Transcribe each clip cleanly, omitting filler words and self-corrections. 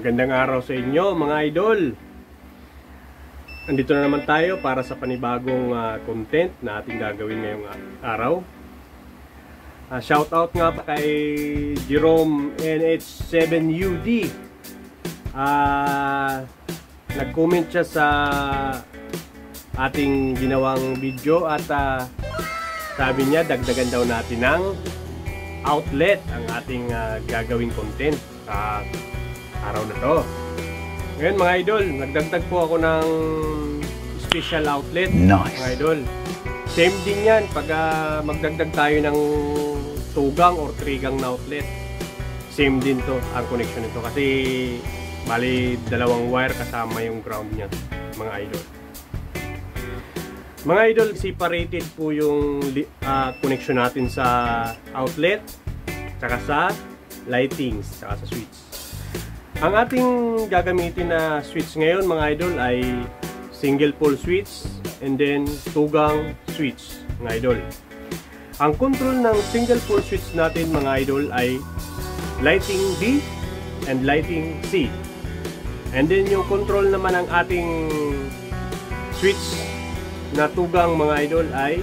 Magandang araw sa inyo mga idol. Andito na naman tayo para sa panibagong content na ating gagawin ngayong araw. Shoutout nga pa kay Jerome NH7UD. Nag-comment siya sa ating ginawang video at sabi niya dagdagan daw natin ng outlet ang ating gagawing content sa araw na to. Ngayon mga idol, nagdagdag po ako ng special outlet. Nice. Mga idol, same din yan pag magdagdag tayo ng tugang or trigang na outlet. Same din to ang connection nito kasi bali dalawang wire kasama yung ground niya mga idol. Mga idol, separated po yung connection natin sa outlet, saka sa lightings, saka sa switch. Ang ating gagamitin na switch ngayon mga idol ay single pole switch and then tugang switch mga idol. Ang control ng single pole switch natin mga idol ay lighting B and lighting C. And then yung control naman ng ating switch na tugang mga idol ay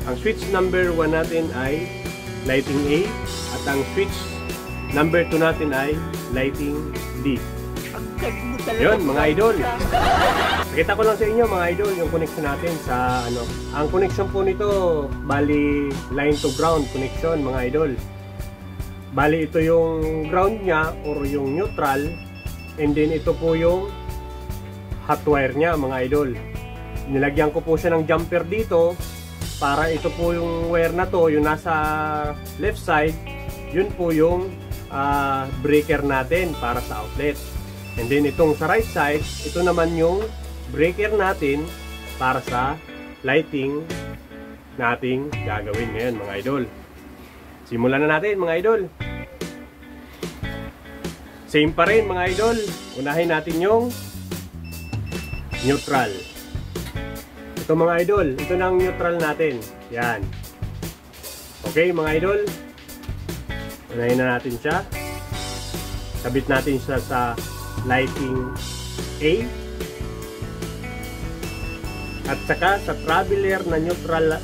ang switch number 1 natin ay lighting A at ang switch number 2 natin ay lighting D. Yun mga idol. Pakita ko lang sa inyo mga idol yung connection natin sa ang connection po nito bali line to ground connection mga idol. Bali ito yung ground niya or yung neutral and then ito po yung hot wire niya mga idol. Nilagyan ko po siya ng jumper dito para ito po yung wire na to, yung nasa left side, yun po yung breaker natin para sa outlet. And then itong sa right side, ito naman yung breaker natin para sa lighting nating gagawin ngayon mga idol. Simulan na natin mga idol. Same pa rin mga idol. Unahin natin yung neutral. Ito mga idol, ito na ang neutral natin. Yan. Okay mga idol. Unahin na natin siya. Kabit natin siya sa lighting A. At saka sa traveler na neutral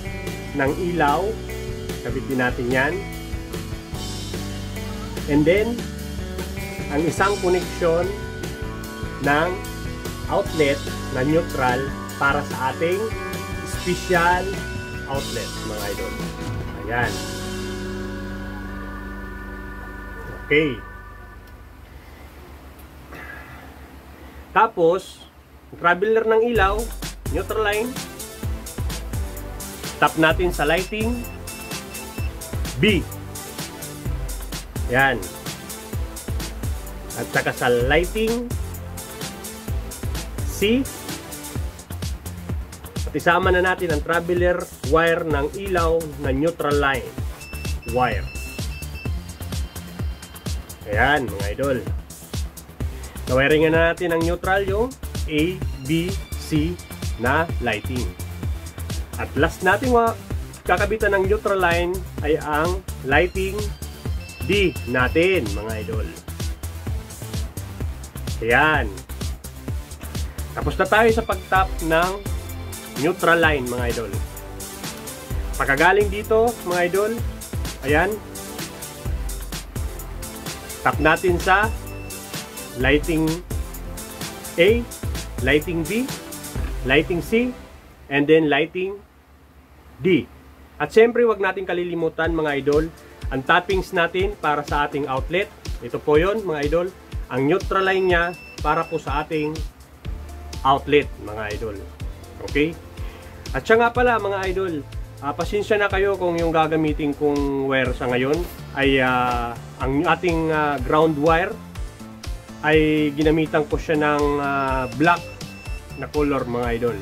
ng ilaw. Kabit din natin yan. And then, ang isang connection ng outlet na neutral para sa ating special outlet mga idol. Ayan. Okay. Tapos, traveler ng ilaw, neutral line. Tap natin sa lighting B. Yan. At saka sa lighting C. At isama na natin ang traveler wire ng ilaw na neutral line wire. Ayan mga idol. Nawiringan na natin ang neutral yung A, B, C na lighting. At last natin kakabitan ng neutral line ay ang lighting D natin mga idol. Ayan. Tapos na tayo sa pag-tap ng neutral line mga idol. Pagkagaling dito mga idol, ayan. Tap natin sa lighting A, lighting B, lighting C, and then lighting D. At syempre wag natin kalilimutan mga idol, ang tappings natin para sa ating outlet. Ito po yon mga idol. Ang neutral line niya para po sa ating outlet mga idol. Okay? At siya nga pala mga idol, pasensya na kayo kung yung gagamitin kong wire sa ngayon ay ang ating ground wire ay ginamitan ko siya ng black na color mga idol.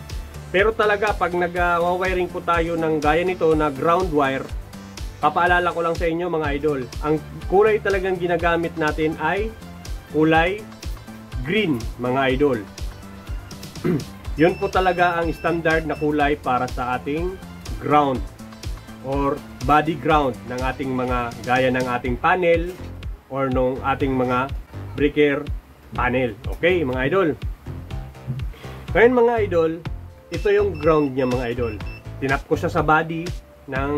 Pero talaga pag nag-wiring po tayo ng gaya nito na ground wire, papaalala ko lang sa inyo mga idol, ang kulay talagang ginagamit natin ay kulay green mga idol. Yun po talaga ang standard na kulay para sa ating ground or body ground ng ating mga gaya ng ating panel or nung ating mga breaker panel. Okay, mga idol. Ngayon mga idol, ito yung ground niya mga idol. Tinap ko siya sa body ng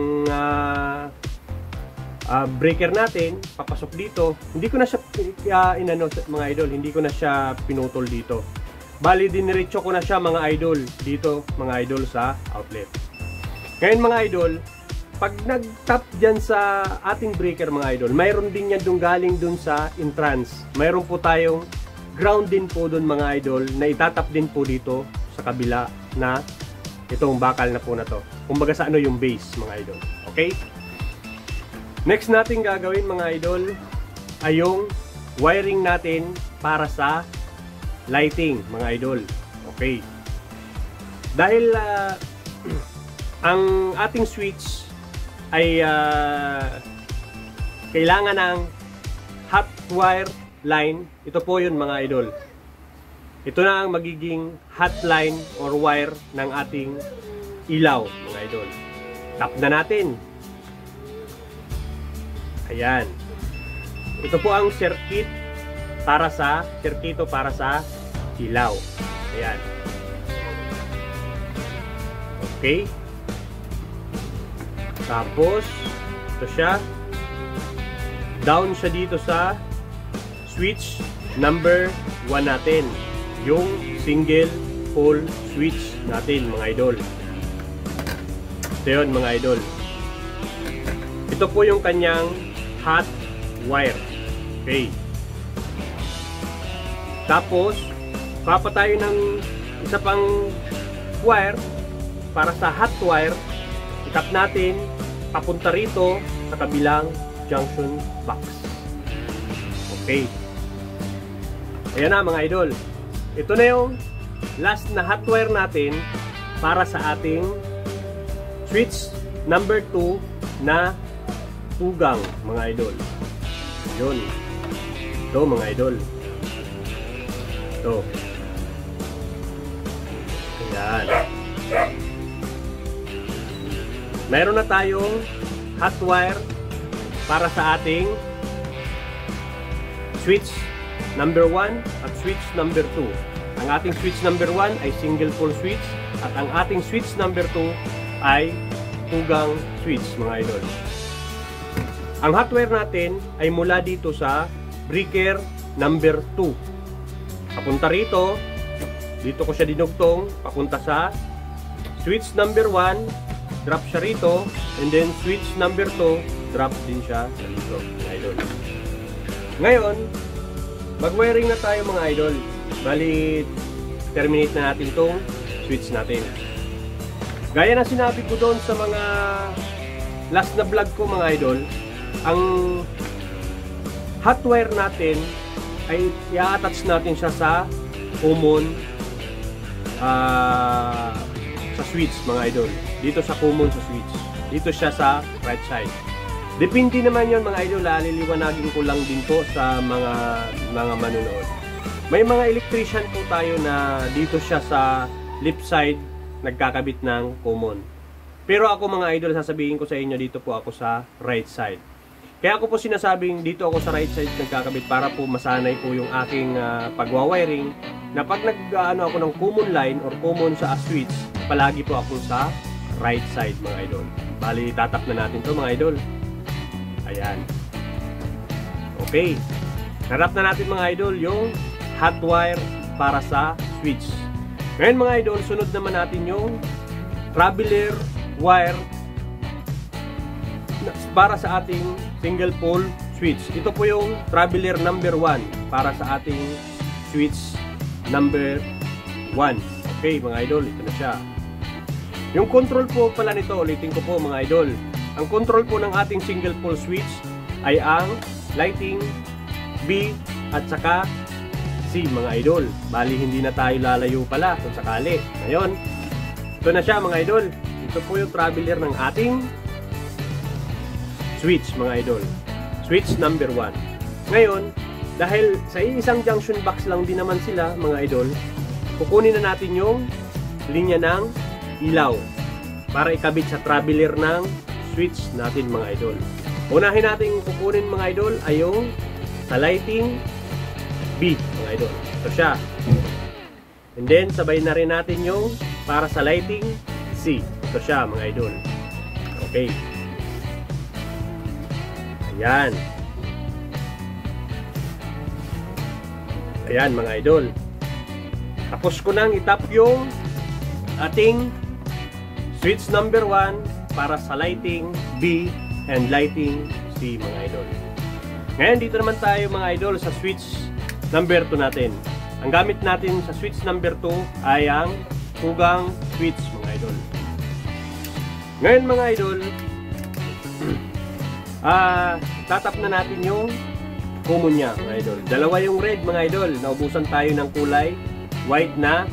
breaker natin, papasok dito. Hindi ko na siya inano mga idol, hindi ko na siya pinutol dito. Bali diniretso ko na siya mga idol dito mga idol sa outlet. Ngayon mga idol, pag nag-tap dyan sa ating breaker mga idol, mayroon din yan dun galing dun sa entrance. Mayroon po tayong ground din po dun mga idol na itatap din po dito sa kabila na itong bakal na po na to. Kumbaga sa ano yung base mga idol. Okay? Next natin gagawin mga idol ay yung wiring natin para sa lighting mga idol. Okay. Dahil ang ating switch ay kailangan ng hot wire line. Ito po yun mga idol. Ito na ang magiging hot line or wire ng ating ilaw mga idol. Tap na natin. Ayan. Ito po ang circuit para sa ilaw. Ayan. Okay. Tapos ito siya. Down siya dito sa switch number 1 natin. Yung single pole switch natin mga idol. Ito yun mga idol. Ito po yung kanyang hot wire. Okay. Tapos papatayo ng isa pang wire para sa hot wire. Itap natin papunta rito sa kabilang junction box. Okay. Ayan na mga idol. Ito na yung last na hot wire natin para sa ating switch number 2 na tugang mga idol. Yun. Ito mga idol. Ito. Ayan. Meron na tayong hot wire para sa ating switch number 1 at switch number 2. Ang ating switch number 1 ay single pole switch at ang ating switch number 2 ay tugang switch mga idol. Ang hot wire natin ay mula dito sa breaker number 2. Papunta rito, dito ko siya dinugtong, papunta sa switch number 1, drop siya rito, and then switch number 2, drop din siya dito mga idol. Ngayon, mag-wiring na tayo mga idol. Bali, terminate na natin itong switch natin. Gaya na sinabi ko doon sa mga last na vlog ko mga idol, ang hot wire natin ay i-attach natin siya sa common sa switch mga idol. Dito sa common sa switch. Dito siya sa right side. Depende naman yon mga idol. Liliwanagin ko lang din po sa mga manonood. May mga electrician po tayo na dito siya sa left side nagkakabit ng common. Pero ako mga idol, sasabihin ko sa inyo, dito po ako sa right side. Kaya ako po sinasabing dito ako sa right side nagkakabit para po masanay po yung aking pagwawiring na pag nag-ano ako ng common line or common sa switch, palagi po ako sa right side mga idol. Bali, tatap na natin to mga idol. Ayan. Okay. Narap na natin mga idol yung hot wire para sa switch. Ngayon mga idol, sunod naman natin yung traveler wire para sa ating single pole switch. Ito po yung traveler number 1 para sa ating switch number 1. Okay mga idol, ito na siya. Yung control po pala nito, ulitin ko po mga idol. Ang control po ng ating single pole switch ay ang lighting, B at saka C mga idol. Bali hindi na tayo lalayo pala kung sakali. Ngayon, ito na siya mga idol. Ito po yung traveler ng ating switch mga idol. Switch number 1. Ngayon, dahil sa isang junction box lang din naman sila mga idol, kukunin na natin yung linya ng ilaw para ikabit sa traveler ng switch natin mga idol. Unahin natin kukunin mga idol ay yung sa lighting B, mga idol. Ito siya. And then, sabay na rin natin yung para sa lighting C. Ito siya, mga idol. Okay. Ayan. Ayan, mga idol. Tapos ko nang itap yung ating switch number 1 para sa lighting B and lighting C, mga idol. Ngayon, dito naman tayo, mga idol, sa switch number 2 natin. Ang gamit natin sa switch number 2 ay ang tugang switch, mga idol. Ngayon, mga idol, tatap na natin yung common niya, mga idol. Dalawa yung red, mga idol. Naubusan tayo ng kulay white na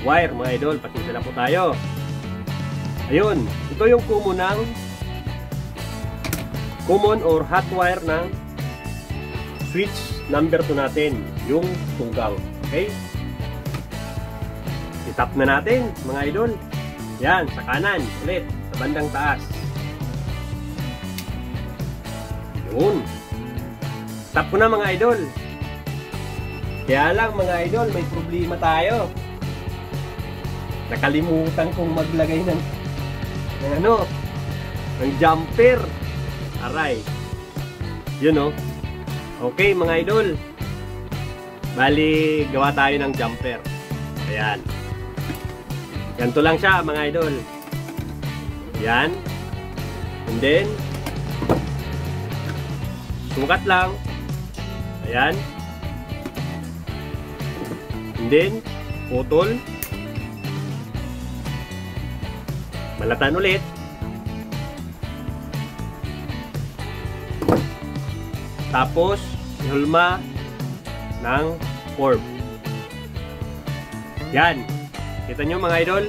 wire, mga idol. Pasensya na po tayo. Ayun, ito yung common or hot wire ng switch number 2 natin, yung tugang. Okay? Itap na natin, mga idol. Yan, sa kanan ulit, sa bandang taas. Yun. Tap ko na, mga idol. Kaya lang, mga idol, may problema tayo. Nakalimutan kong maglagay ng jumper. Aray. Yun, oh. Okay, mga idol. Bali, gawa tayo ng jumper. Ayan. Ganito lang siya, mga idol. Ayan. And then, sukat lang. Ayan. And then, putol. Malatan ulit. Tapos, ihulma ng orb. Yan. Kita nyo, mga idol?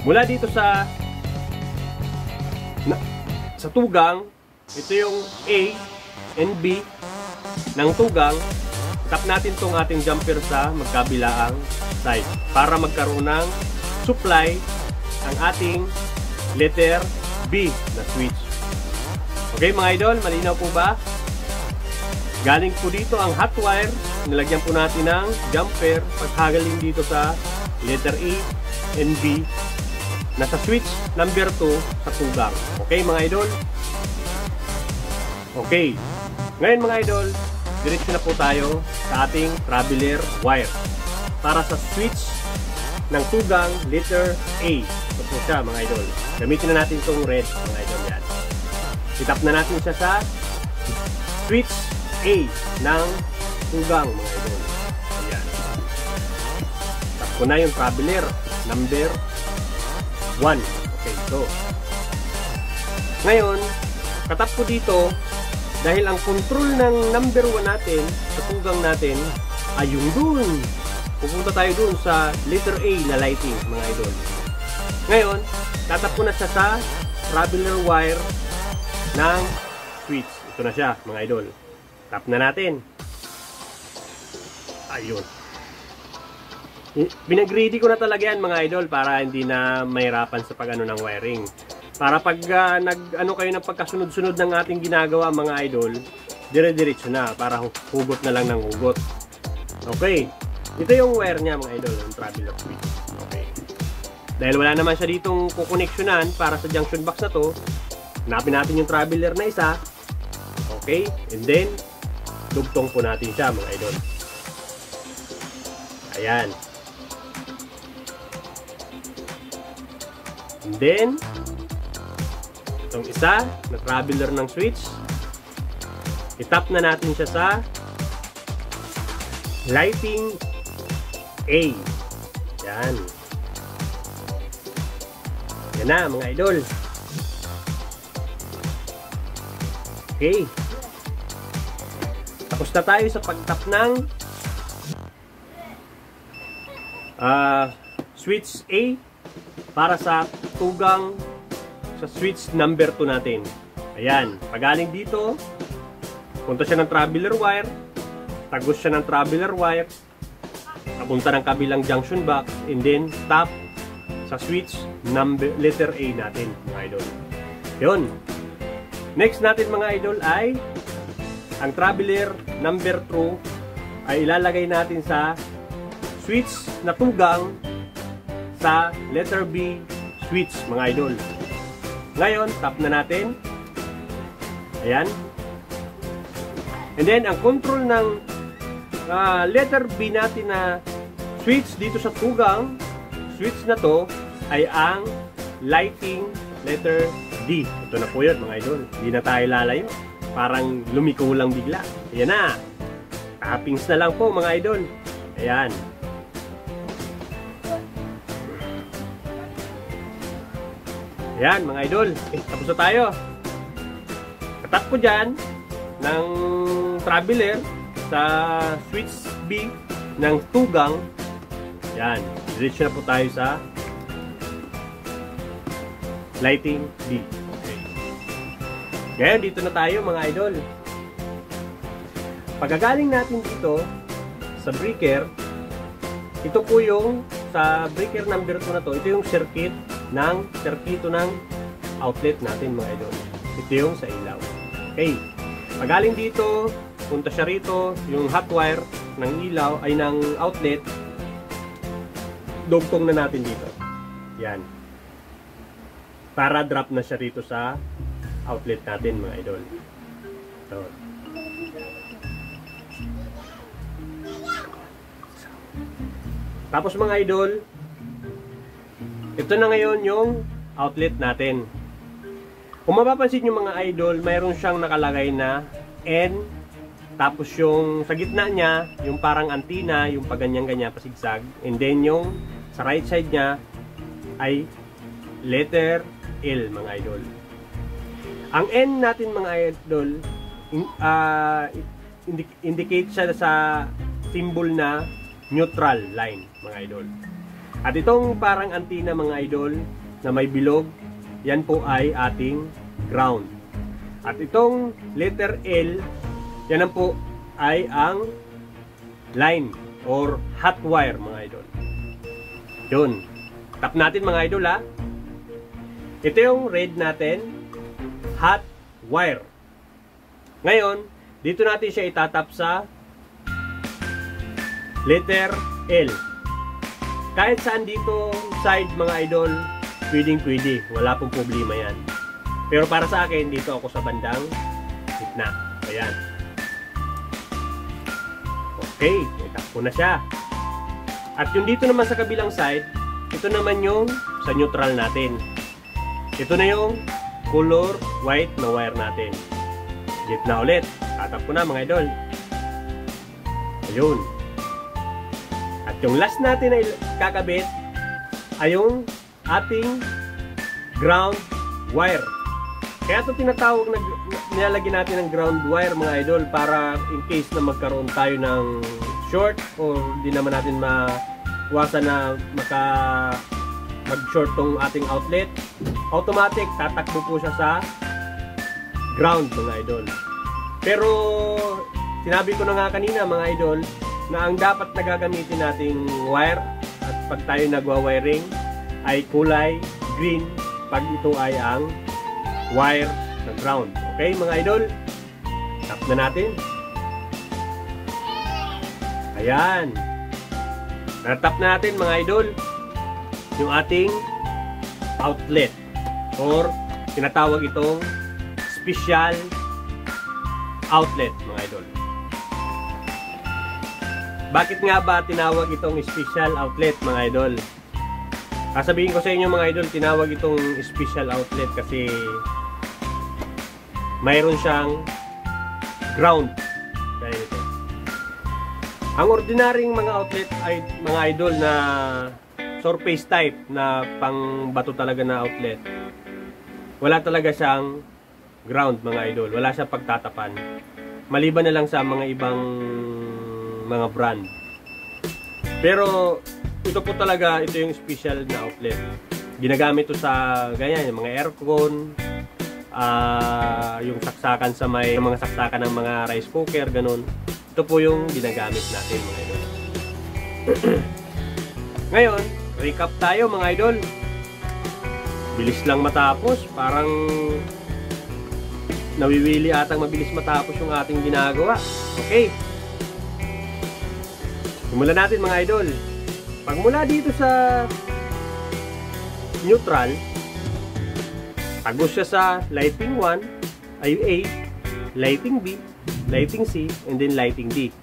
Mula dito sa tugang, ito yung A and B ng tugang. Tap natin tong ating jumper sa magkabilaang side para magkaroon ng supply ang ating letter B na switch. Okay, mga idol, malinaw po ba? Galing po dito ang hot wire, nilagyan po natin ng jumper, paghagaling dito sa letter A and B na sa switch number 2 sa tugang. Okay, mga idol? Okay. Ngayon, mga idol, diretso na po tayo sa ating traveler wire para sa switch ng tugang letter A. Ito po siya, mga idol. Gamitin na natin itong red, mga idol, yan. Itap na natin siya sa switch A ng tugang, mga idol. Ayan. Tap ko na yung traveler number 1. Okay, so ngayon, katap ko dito dahil ang control ng number 1 natin sa tugang natin ay yung dun. Pupunta tayo dun sa letter A na lighting, mga idol. Ngayon, tatap ko na siya sa traveler wire ng switch. Ito na siya, mga idol. Tap na natin. Ayun. Binag-ready ko na talaga yan, mga idol, para hindi na mahirapan sa pag-ano ng wiring. Para pag kayo ng pagkasunod-sunod ng ating ginagawa, mga idol, dire-diretso na, para hugot na lang ng hugot. Okay. Ito yung wire niya, mga idol, yung traveler switch. Okay. Dahil wala naman siya ditong kukoneksyonan para sa junction box na to, hanapin natin yung traveler na isa. Okay. And then, dugtong po natin siya, mga idol. Ayan. And then, itong isa na traveler ng switch, itap na natin siya sa lighting A. Yan. Yan na, mga idol. Okay. Tapos na tayo sa pagtap ng switch A para sa tugang sa switch number 2 natin. Ayan. Pagaling dito, punta siya ng traveler wire, tagos siya ng traveler wire, papunta ng kabilang junction box, and then tap sa switch number letter A natin, mga idol. Yun. Next natin, mga idol, ay ang traveler number 2 ay ilalagay natin sa switch na tugang sa letter B switch, mga idol. Ngayon, tap na natin. Ayan. And then, ang control ng letter B natin na switch dito sa tugang switch na to ay ang lighting letter D. Ito na po yun, mga idol. Hindi na tayo lalayo. Parang lumiko lang bigla. Ayan na. Tappings na lang po, mga idol. Ayan. Ayan, mga idol. Tapos na tayo. Katap ko dyan ng traveler sa switch B ng tugang. Ayan. Diretso na po tayo sa lighting D. Okay. Ngayon, dito na tayo, mga idol. Pagkagaling natin dito sa breaker, ito po yung sa breaker number 2 na to, ito yung circuito ng outlet natin, mga idol. Ito yung sa ilaw. Okay. Pagaling dito, punta siya rito, yung hot wire ng ilaw ay ng outlet, dugtong na natin dito. Yan. Para drop na siya rito sa outlet natin, mga idol. So, tapos, mga idol, ito na ngayon yung outlet natin. Kung mapapansin nyo, mga idol, mayroon siyang nakalagay na N, tapos yung sa gitna niya, yung parang antenna, yung paganyan-ganyan, pasigsag, and then yung sa right side niya ay letter L, mga idol. Ang N natin, mga idol, indicate siya sa symbol na neutral line, mga idol. At itong parang antenna, mga idol, na may bilog, yan po ay ating ground. At itong letter L, yan po ay ang line or hot wire, mga idol. Yun. Tap natin, mga idol, ha. Ito yung red natin, hot wire. Ngayon, dito natin siya itatap sa letter L. Kahit saan dito side, mga idol, pwede. Wala pong problema yan. Pero para sa akin, dito ako sa bandang gitna. Ayan. Okay, itap ko na siya. At yung dito naman sa kabilang side, ito naman yung sa neutral natin. Ito na yung color white na wire natin. Gitna ulit. Tatap ko na, mga idol. Ayun. At yung last natin na kakabit ay yung ating ground wire. Kaya ito tinatawag na nilalagyan natin ng ground wire, mga idol, para in case na magkaroon tayo ng short o di naman natin mawasan na mag-short tong ating outlet, automatic tatakbo po siya sa ground, mga idol. Pero sinabi ko na nga kanina, mga idol, na ang dapat na gagamitin nating wire at pag tayo nagwa-wiring ay kulay green pag ito ay ang wire na ground. Okay, mga idol? Tap na natin. Ayan. Natap na natin, mga idol, yung ating outlet or tinatawag itong special outlet, mga idol. Bakit nga ba tinawag itong special outlet, mga idol? Sasabihin ko sa inyo, mga idol, tinawag itong special outlet kasi mayroon siyang ground. Kaya ito. Ang ordinaryong mga outlet ay, mga idol, na surface type na pang bato talaga na outlet, wala talaga siyang ground, mga idol. Wala siyang pagtatapan. Maliban na lang sa mga ibang mga brand. Pero ito po talaga, ito yung special na outlet. Ginagamit ito sa ganyan, yung mga aircon, yung saksakan sa mga saksakan ng mga rice cooker, ganun. Ito po yung ginagamit natin, mga idol. Ngayon, recap tayo, mga idol. Bilis lang matapos, parang nawiwili atang mabilis matapos yung ating ginagawa. Okay. Simulan natin mga idol. Pagmula dito sa neutral, tagos siya sa lighting 1, ay A, lighting B, lighting C, and then lighting D.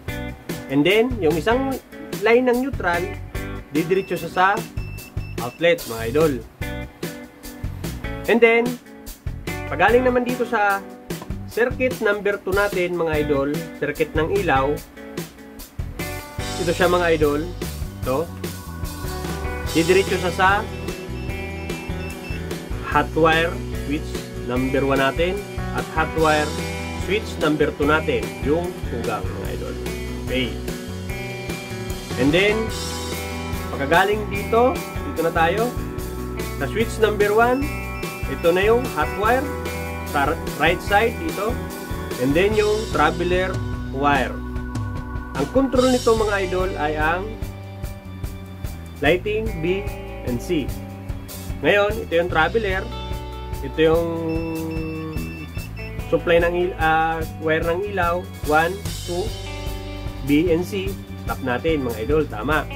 And then, yung isang line ng neutral, didiretso siya sa outlet, mga idol. And then, pagaling naman dito sa circuit number 2 natin, mga idol, circuit ng ilaw, ito siya mga idol, ito, didiretso siya sa hot wire switch number 1 natin at hot wire switch number 2 natin, yung tugang mga idol. Okay. And then, pagkagaling dito na tayo sa switch number 1, ito na yung hot wire sa right side dito, and then yung traveler wire. Ang control nito mga idol ay ang lighting B and C. Ngayon, ito yung traveler, ito yung supply ng wire ng ilaw, 1, 2, B and C. Stop natin mga idol, tama.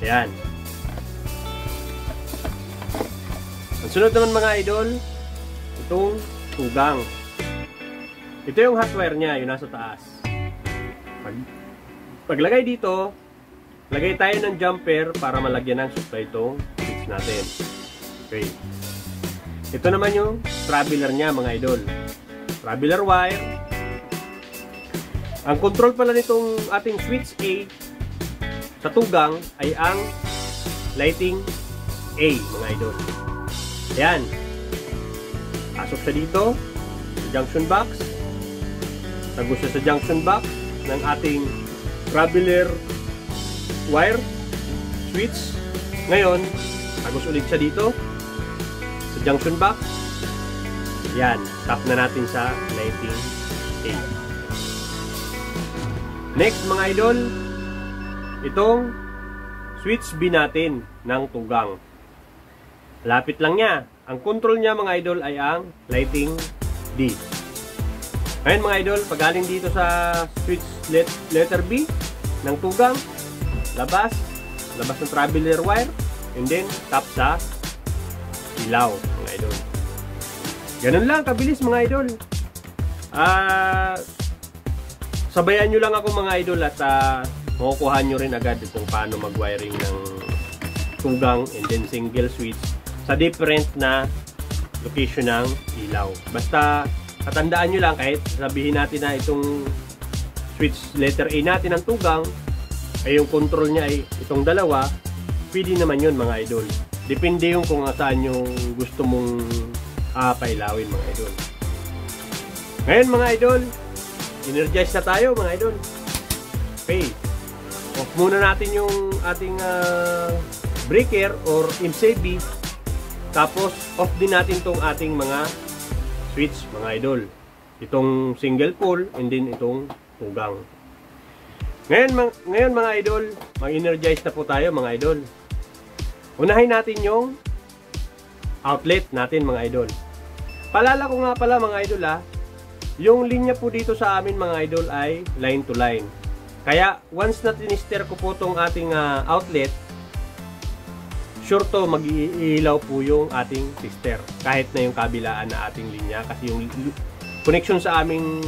Ayan. Ang sunod naman mga idol, itong tugang. Ito yung hot wire niya, yung nasa taas. Paglagay dito, lagay tayo ng jumper para malagyan ng supply itong switch natin. Okay. Ito naman yung traveler niya mga idol. Traveler wire. Ang control pala nitong ating switch A sa tugang ay ang lighting A mga idol. Ayan. Pasok siya dito sa junction box. Tagos siya sa junction box ng ating traveler wire switch. Ngayon, tagos ulit siya dito sa junction box. Yan, tap na natin sa lighting A. Next mga idol, itong switch B natin ng tugang. Lapit lang niya. Ang control niya mga idol ay ang lighting D. Ngayon mga idol, pagaling dito sa switch letter B ng tugang, labas ng traveler wire, and then tap sa ilaw mga idol. Ganun lang kabilis mga idol. Sabayan nyo lang ako mga idol at makukuha nyo rin agad kung paano mag-wiring ng tugang and then single switch sa different na location ng ilaw. Basta katandaan nyo lang, kahit sabihin natin na itong switch letter A natin ng tugang ay yung control niya ay itong dalawa, pwede naman yun mga idol. Depende yung kung saan yung gusto mong pailawin mga idol. Ngayon mga idol, energize na tayo mga idol. Okay, off muna natin yung ating breaker or MCB, tapos off din natin tong ating mga switch mga idol, itong single pole and then itong tugang. Ngayon mga idol, mag-energize na po tayo mga idol. Unahin natin yung outlet natin mga idol. Palala ko nga pala mga idol yung linya po dito sa amin mga idol ay line to line. Kaya once na tinister ko po tong ating outlet, sure to mag-iilaw po yung ating tester kahit na yung kabilaan na ating linya, kasi yung connection sa aming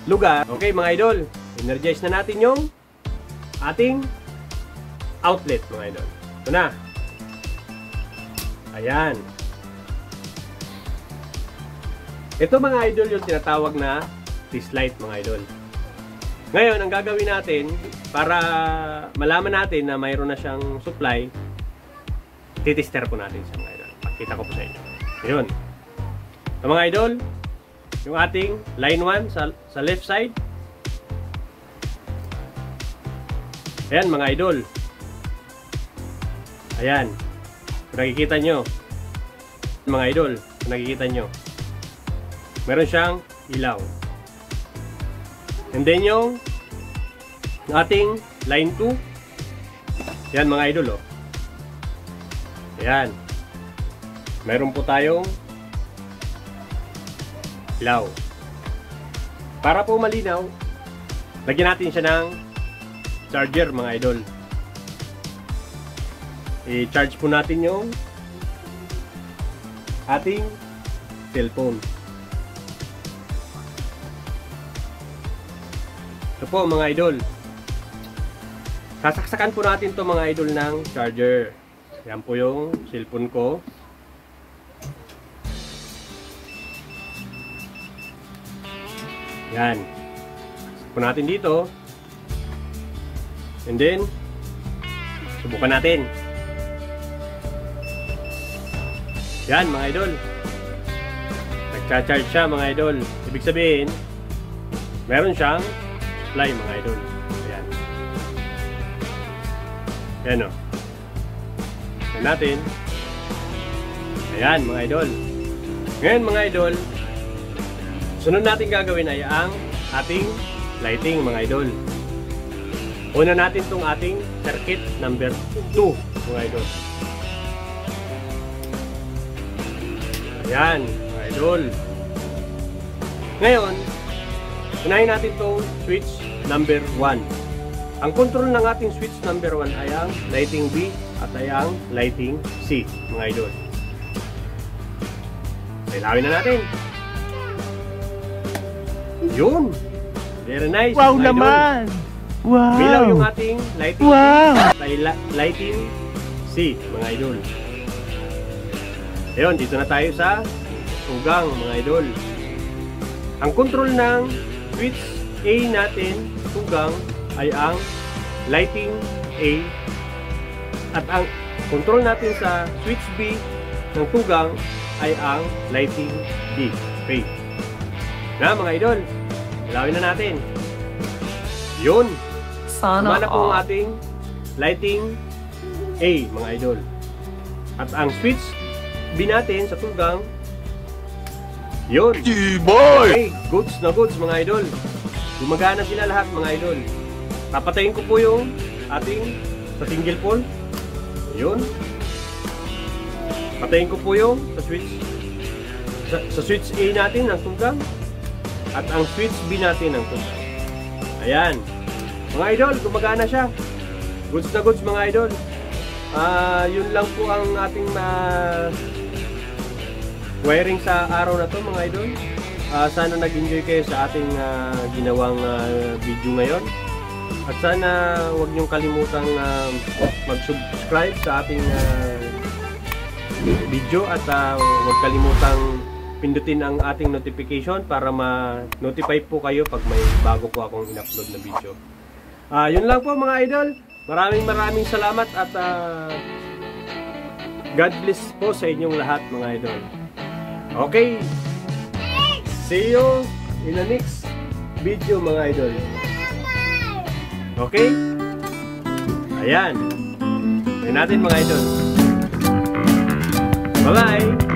lugar. Okay mga idol, energize na natin yung ating outlet mga idol. Ito na. Ayan. Ito mga idol yung tinatawag na test light mga idol. Ngayon, ang gagawin natin para malaman natin na mayroon na siyang supply, titester po natin siya mga idol. Pakita ko po sa inyo. Ayun. So, mga idol, yung ating line 1 sa left side. Ayan mga idol. Ayan. Kung nakikita nyo, mga idol, kung nakikita nyo, meron siyang ilaw. And then yung ating line 2. Yan mga idol Ayan. Meron po tayong ilaw. Para po malinaw, lagyan natin siya ng charger mga idol. I-charge po natin yung ating cellphone. Ito po mga idol. Sasaksakan po natin to mga idol ng charger. Yan po yung cellphone ko. Yan. Saksak po natin dito. And then, subukan natin. Yan mga idol. Nagcha-charge siya mga idol. Ibig sabihin, meron siyang supply mga idol. Ayan. Ayan o. Ayan natin. Ayan mga idol. Ngayon mga idol, sunod natin gagawin ay ang ating lighting mga idol. Una natin itong ating circuit number 2 mga idol. Ayan mga idol. Ngayon, unahin natin itong switch number 1. Ang control ng ating switch number 1 ay ang lighting B at ay ang lighting C mga idol. Ilawin na natin. Yun! Very nice! Wow naman! Wow! Bilaw yung ating lighting wow! B at lighting C mga idol. Ayun, dito na tayo sa tugang mga idol. Ang control ng switch A natin, tugang, ay ang lighting A. At ang control natin sa switch B ng tugang ay ang lighting B. Okay. Na mga idol, ilawin na natin. Yun. Sana Mana po ang ating lighting A mga idol. At ang switch B natin sa tugang, yun. Okay, goods na goods mga idol. Gumagana sila lahat mga idol. Papatayin ko po yung ating sa single pole. Yun. Patayin ko po yung sa switch A natin ng tugang at ang switch B natin ng tugang. Ayan. Mga idol, gumagana siya. Goods na goods mga idol. Yun lang po ang ating wiring sa araw na to mga idol. Sana nag-enjoy kayo sa ating ginawang video ngayon. At sana huwag niyong kalimutang mag-subscribe sa ating video at huwag kalimutang pindutin ang ating notification para ma-notify po kayo pag may bago po akong in-upload na video. Yun lang po mga idol. Maraming salamat at God bless po sa inyong lahat mga idol. Okay. See you in the next video mga idol. Okay? Ayan. Ayan natin mga idol. Bye-bye!